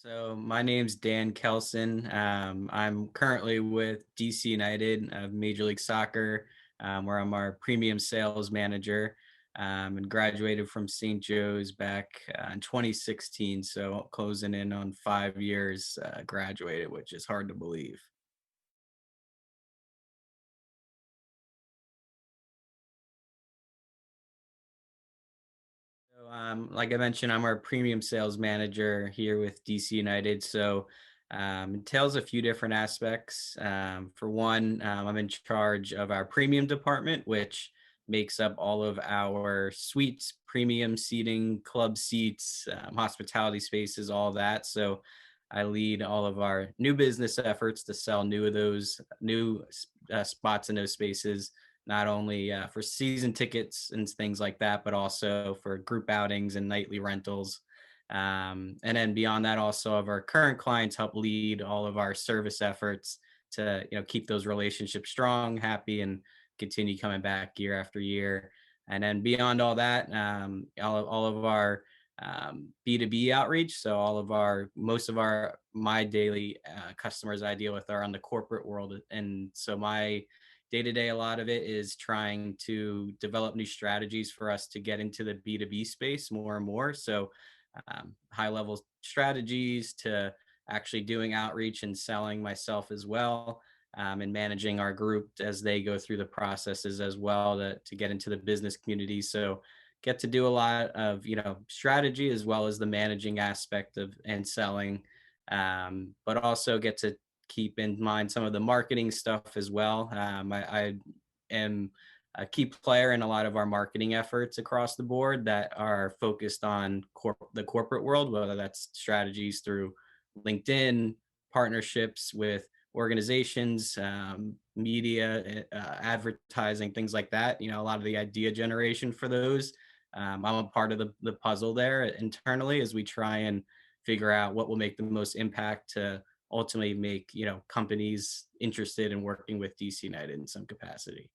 So my name's Dan Kelson. I'm currently with DC United of Major League Soccer, where I'm our premium sales manager, and graduated from St. Joe's back in 2016. So closing in on 5 years graduated, which is hard to believe. So, like I mentioned, I'm our premium sales manager here with DC United. So, entails a few different aspects. For one, I'm in charge of our premium department, which makes up all of our suites, premium seating, club seats, hospitality spaces, all that. So, I lead all of our new business efforts to sell new of those new spots in those spaces, not only for season tickets and things like that, but also for group outings and nightly rentals. And then beyond that, also of our current clients, help lead all of our service efforts to keep those relationships strong, happy, and continue coming back year after year. And then beyond all that, all of our B2B outreach. So all of our most of our my daily customers I deal with are on the corporate world, and so my day to day, a lot of it is trying to develop new strategies for us to get into the B2B space more and more. So, high level strategies to actually doing outreach and selling myself as well, and managing our group as they go through the processes as well to get into the business community. So, get to do a lot of strategy as well as the managing aspect of and selling, but also get to keep in mind some of the marketing stuff as well. I am a key player in a lot of our marketing efforts across the board that are focused on the corporate world, whether that's strategies through LinkedIn, partnerships with organizations, media, advertising, things like that. A lot of the idea generation for those. I'm a part of the puzzle there internally as we try and figure out what will make the most impact to ultimately make companies interested in working with DC United in some capacity.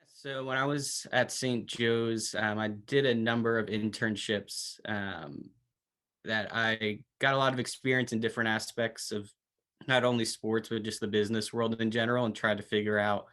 So when I was at St. Joe's, I did a number of internships that I got a lot of experience in different aspects of not only sports but just the business world in general, and tried to figure out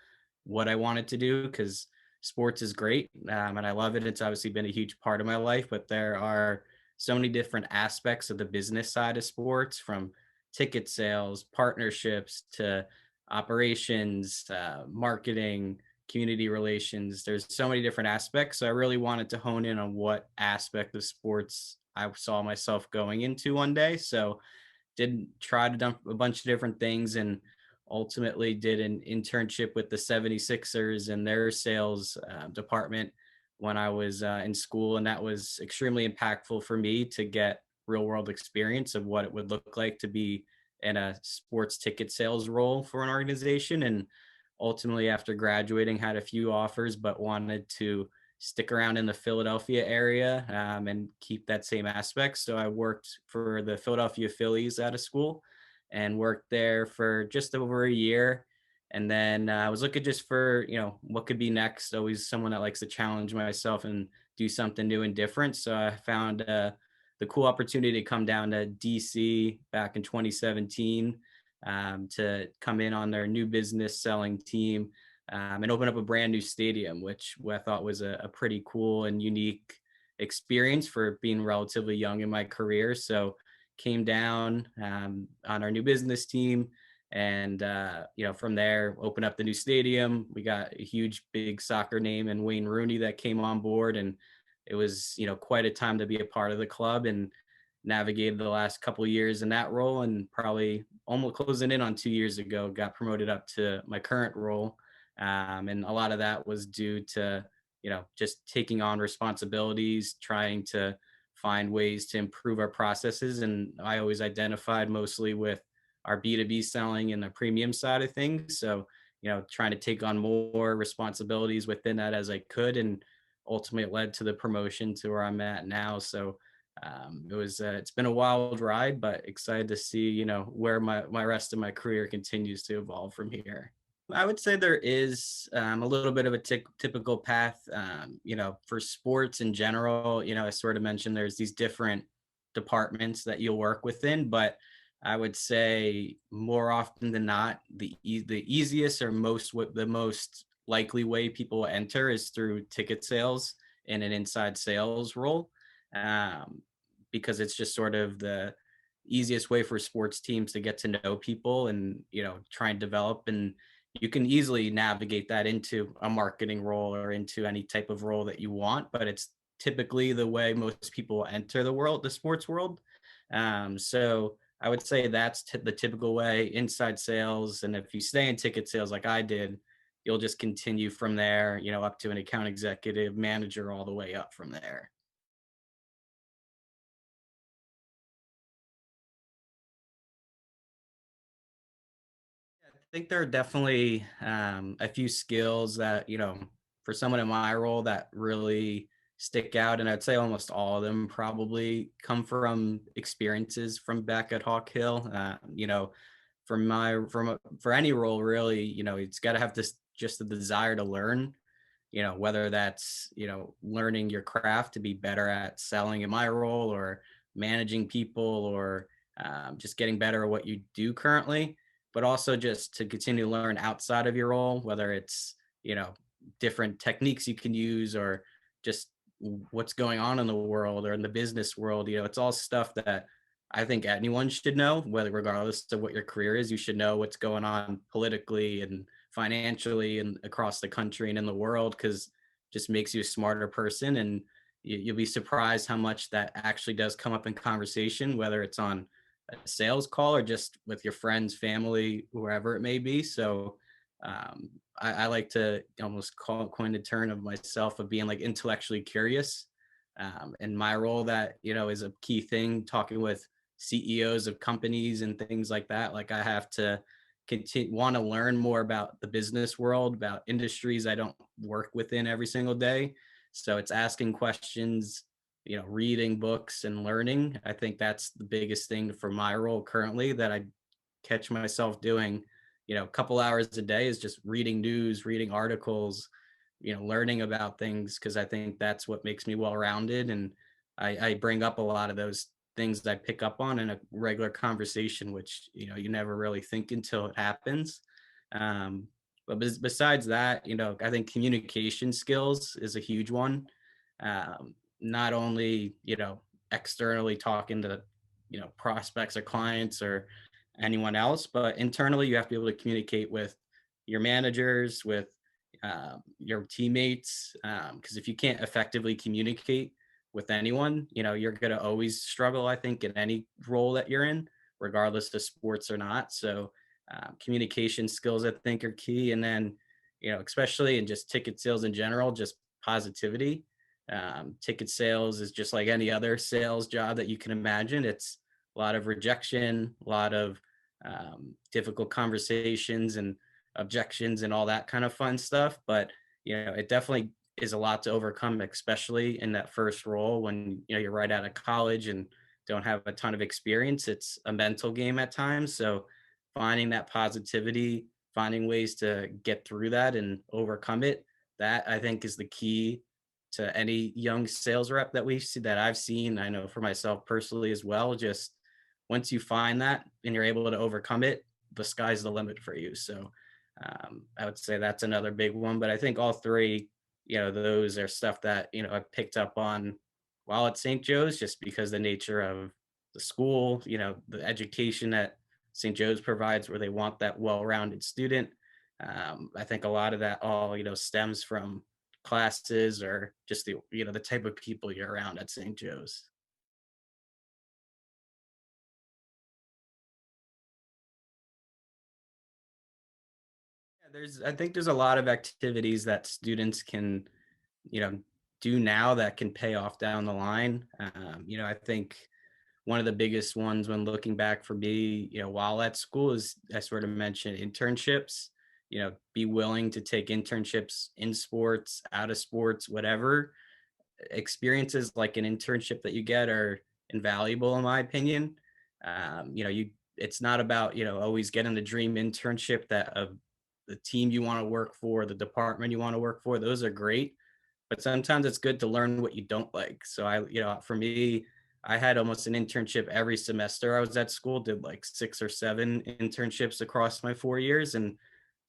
what I wanted to do because sports is great, and I love it. It's obviously been a huge part of my life, but there are so many different aspects of the business side of sports, from ticket sales, partnerships to operations, marketing, community relations. There's so many different aspects. So I really wanted to hone in on what aspect of sports I saw myself going into one day. So did try to do a bunch of different things, and ultimately did an internship with the 76ers and their sales department when I was in school. And that was extremely impactful for me to get real world experience of what it would look like to be in a sports ticket sales role for an organization. And ultimately, after graduating, had a few offers, but wanted to stick around in the Philadelphia area, and keep that same aspect. So I worked for the Philadelphia Phillies out of school and worked there for just over a year. And then I was looking just for, what could be next. Always someone that likes to challenge myself and do something new and different. So I found the cool opportunity to come down to DC back in 2017, to come in on their new business selling team, and open up a brand new stadium, which I thought was a pretty cool and unique experience for being relatively young in my career. So came down on our new business team, and from there open up the new stadium. We got a huge big soccer name and Wayne Rooney that came on board, and it was quite a time to be a part of the club, and navigated the last couple of years in that role, and probably almost closing in on 2 years ago got promoted up to my current role. And a lot of that was due to just taking on responsibilities, trying to find ways to improve our processes. And I always identified mostly with our B2B selling and the premium side of things. So trying to take on more responsibilities within that as I could, and ultimately it led to the promotion to where I'm at now. So it's been a wild ride, but excited to see where my rest of my career continues to evolve from here. I would say there is a little bit of a typical path. For sports in general, I sort of mentioned there's these different departments that you'll work within, but I would say more often than not, the easiest or the most likely way people enter is through ticket sales in an inside sales role, um, because it's just sort of the easiest way for sports teams to get to know people and try and develop, and you can easily navigate that into a marketing role or into any type of role that you want, but it's typically the way most people enter the sports world. So I would say that's the typical way, inside sales. And if you stay in ticket sales like I did, you'll just continue from there, up to an account executive, manager, all the way up from there. I think there are definitely a few skills that, for someone in my role that really stick out. And I'd say almost all of them probably come from experiences from back at Hawk Hill. For any role, really, it's got to have this just the desire to learn, whether that's, learning your craft to be better at selling in my role or managing people or just getting better at what you do currently, but also just to continue to learn outside of your role, whether it's, different techniques you can use or just what's going on in the world or in the business world. It's all stuff that I think anyone should know, whether regardless of what your career is, you should know what's going on politically and financially and across the country and in the world, because just makes you a smarter person. And you'll be surprised how much that actually does come up in conversation, whether it's on a sales call or just with your friends, family, wherever it may be. So I like to almost coin the term of myself of being like intellectually curious. In my role, that is a key thing. Talking with CEOs of companies and things like that, like I have to continue want to learn more about the business world, about industries I don't work within every single day. So it's asking questions, reading books and learning. I think that's the biggest thing for my role currently that I catch myself doing, a couple hours a day is just reading news, reading articles, learning about things, because I think that's what makes me well rounded. And I bring up a lot of those things that I pick up on in a regular conversation, which, you never really think until it happens. But besides that, I think communication skills is a huge one. Not only, externally talking to, prospects or clients or anyone else, but internally you have to be able to communicate with your managers, with your teammates, because if you can't effectively communicate with anyone, you're going to always struggle, I think, in any role that you're in, regardless of sports or not. So communication skills, I think, are key. And then, especially in just ticket sales in general, just positivity. Ticket sales is just like any other sales job that you can imagine. It's a lot of rejection, a lot of difficult conversations and objections and all that kind of fun stuff. But it definitely is a lot to overcome, especially in that first role when you're right out of college and don't have a ton of experience. It's a mental game at times. So finding that positivity, finding ways to get through that and overcome it, that I think is the key to any young sales rep that we see that I've seen. I know for myself personally as well. Just once you find that and you're able to overcome it, the sky's the limit for you. So I would say that's another big one. But I think all three, those are stuff that, I picked up on while at St. Joe's, just because the nature of the school, the education that St. Joe's provides, where they want that well-rounded student. I think a lot of that all, stems from classes or just the type of people you're around at St. Joe's. Yeah, I think there's a lot of activities that students can, you know, do now that can pay off down the line. I think one of the biggest ones when looking back for me, while at school is, I sort of mentioned, internships. Be willing to take internships in sports, out of sports, whatever. Experiences like an internship that you get are invaluable in my opinion. You it's not about, always getting the dream internship that the team you want to work for, the department you want to work for. Those are great, but sometimes it's good to learn what you don't like. So for me, I had almost an internship every semester I was at school, did like 6 or 7 internships across my 4 years, and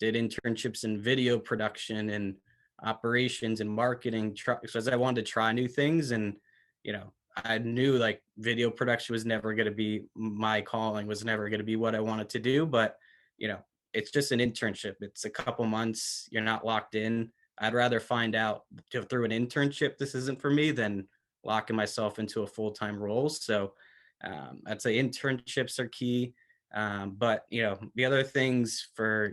did internships in video production and operations and marketing because I wanted to try new things. And, you know, I knew like video production was never going to be my calling, was never going to be what I wanted to do. But, you know, it's just an internship. It's a couple months. You're not locked in. I'd rather find out through an internship this isn't for me than locking myself into a full-time role. So I'd say internships are key. But the other things for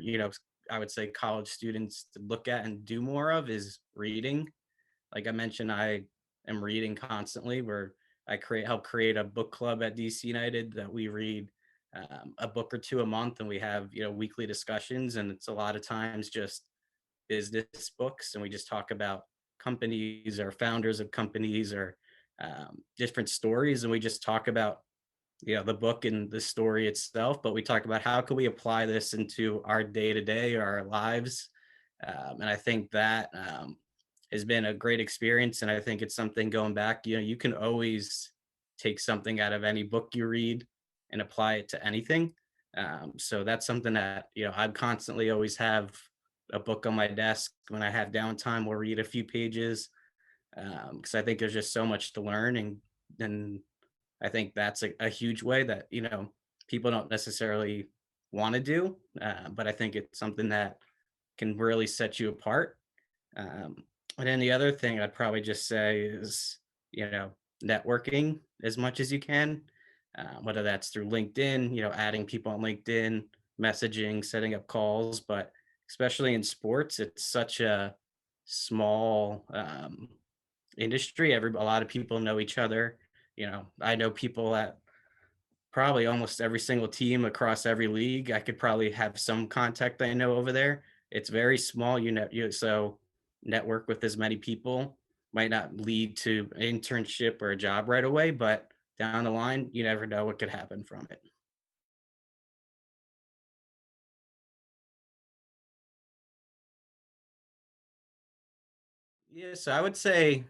I would say college students to look at and do more of is reading. Like I mentioned, I am reading constantly. Where I help create a book club at DC United that we read a book or two a month, and we have weekly discussions, and it's a lot of times just business books, and we just talk about companies or founders of companies or different stories, and we just talk about the book and the story itself, but we talk about how can we apply this into our day to day or our lives. And I think that has been a great experience. And I think it's something going back, you can always take something out of any book you read and apply it to anything. So that's something that, I constantly always have a book on my desk. When I have downtime, we'll read a few pages because I think there's just so much to learn. And I think that's a huge way that, people don't necessarily want to do. But I think it's something that can really set you apart. Um, and then the other thing I'd probably just say is, networking as much as you can, whether that's through LinkedIn, adding people on LinkedIn, messaging, setting up calls. But especially in sports, it's such a small industry. A lot of people know each other. I know people at probably almost every single team across every league. I could probably have some contact I know over there. It's very small, so network with as many people might not lead to an internship or a job right away, but down the line, you never know what could happen from it. Yeah, so I would say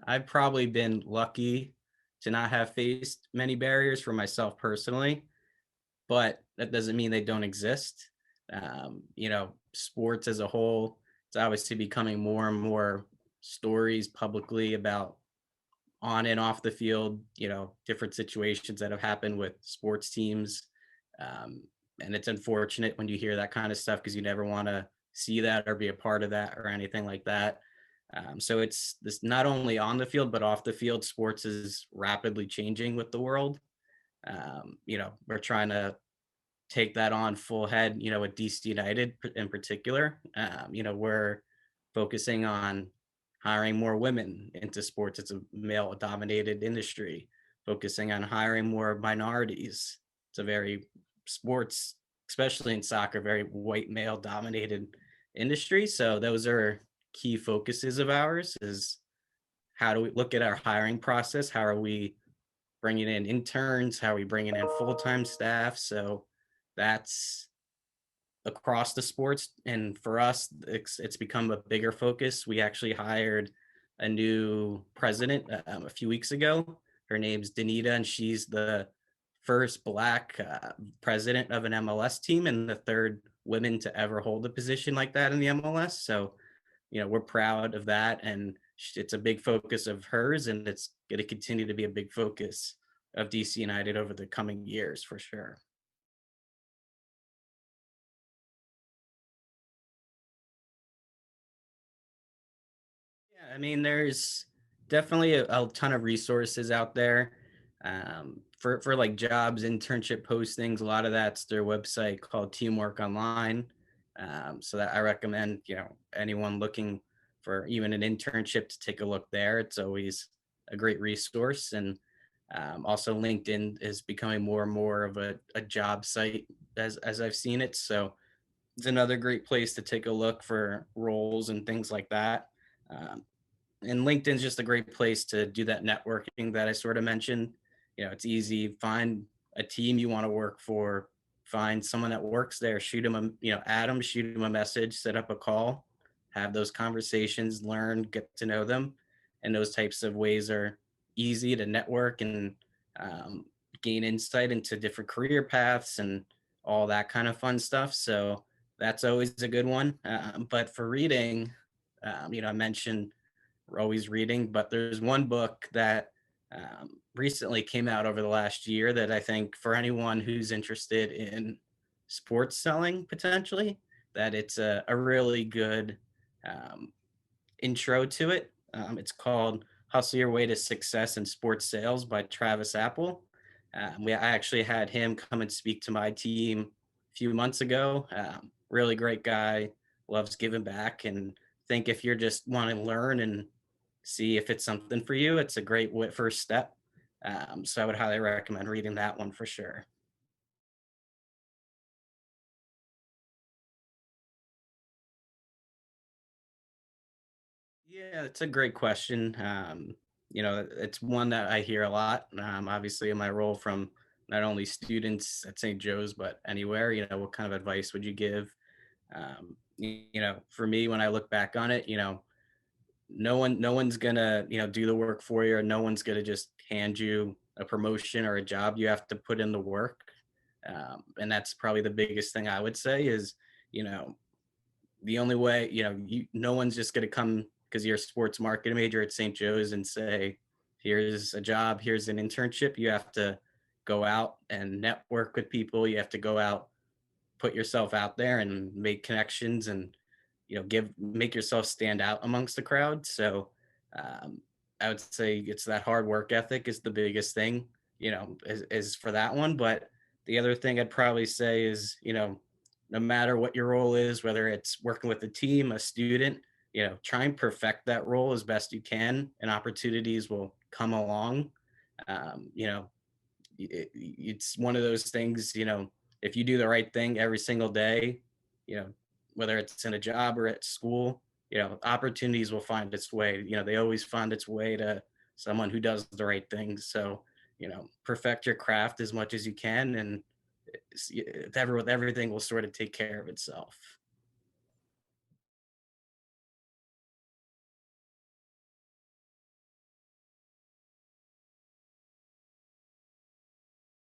I've probably been lucky to not have faced many barriers for myself personally, but that doesn't mean they don't exist. Sports as a whole, it's obviously becoming more and more stories publicly about on and off the field, different situations that have happened with sports teams. Um, and it's unfortunate when you hear that kind of stuff because you never want to see that or be a part of that or anything like that. So it's this not only on the field, but off the field, sports is rapidly changing with the world. We're trying to take that on full head, with DC United in particular. We're focusing on hiring more women into sports. It's a male dominated industry, focusing on hiring more minorities. It's a very sports, especially in soccer, very white male dominated industry. So those are key focuses of ours is how do we look at our hiring process? How are we bringing in interns? How are we bringing in full-time staff? So that's across the sports. And for us, it's become a bigger focus. We actually hired a new president a few weeks ago. Her name's Danita, and she's the first Black president of an MLS team and the third woman to ever hold a position like that in the MLS. So, we're proud of that. And it's a big focus of hers, and it's going to continue to be a big focus of DC United over the coming years for sure. Yeah, I mean, there's definitely a ton of resources out there for like jobs, internship postings. A lot of that's their website called Teamwork Online. So that I recommend, anyone looking for even an internship to take a look there. It's always a great resource. And also LinkedIn is becoming more and more of a job site as I've seen it. So it's another great place to take a look for roles and things like that. Um, and LinkedIn's just a great place to do that networking that I sort of mentioned. It's easy. Find a team you want to work for, find someone that works there, shoot them a, add them, shoot them a message, set up a call, have those conversations, learn, get to know them. And those types of ways are easy to network and um, gain insight into different career paths and all that kind of fun stuff. So that's always a good one. But for reading, I mentioned we're always reading, but there's one book that recently came out over the last year that I think for anyone who's interested in sports selling potentially, that it's a really good um, intro to it. It's called Hustle Your Way to Success in Sports Sales by Travis Apple. I actually had him come and speak to my team a few months ago. Really great guy, loves giving back, and think if you're just want to learn and see if it's something for you, it's a great first step. So I would highly recommend reading that one for sure. Yeah, it's a great question. It's one that I hear a lot. Obviously, in my role from not only students at St. Joe's, but anywhere, what kind of advice would you give? For me, when I look back on it, no one's gonna, do the work for you, or no one's gonna just hand you a promotion or a job. You have to put in the work. And that's probably the biggest thing I would say is, you know, the only way, no one's just going to come because you're a sports marketing major at St. Joe's and say, here's a job, here's an internship. You have to go out and network with people. You have to go out, put yourself out there and make connections and give make yourself stand out amongst the crowd. So um, I would say it's that hard work ethic is the biggest thing, is for that one. But the other thing I'd probably say is, no matter what your role is, whether it's working with a team, a student, try and perfect that role as best you can, and opportunities will come along. You know, it's one of those things, if you do the right thing every single day, you know, whether it's in a job or at school, opportunities will find its way. They always find its way to someone who does the right things. So, perfect your craft as much as you can, and everything will sort of take care of itself.